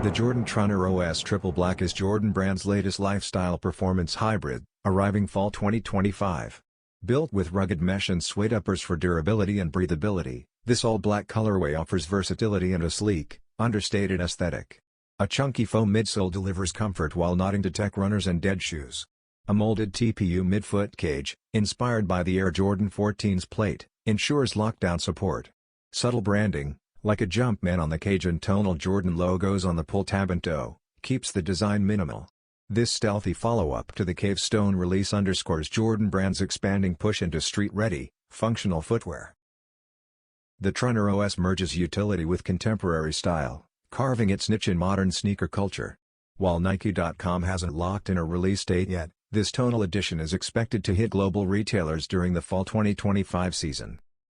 The Jordan Trunner OS Triple Black is Jordan Brand's latest lifestyle performance hybrid, arriving fall 2025. Built with rugged mesh and suede uppers for durability and breathability, this all-black colorway offers versatility and a sleek, understated aesthetic. A chunky foam midsole delivers comfort while nodding to tech runners and dead shoes. A molded TPU midfoot cage, inspired by the Air Jordan 14's plate, ensures lockdown support. Subtle branding, like a Jumpman on the cage and tonal Jordan logos on the pull tab and toe, keeps the design minimal. This stealthy follow-up to the Cave Stone release underscores Jordan Brand's expanding push into street-ready, functional footwear. The Trunner OS merges utility with contemporary style, carving its niche in modern sneaker culture. While Nike.com hasn't locked in a release date yet, this tonal edition is expected to hit global retailers during the fall 2025 season.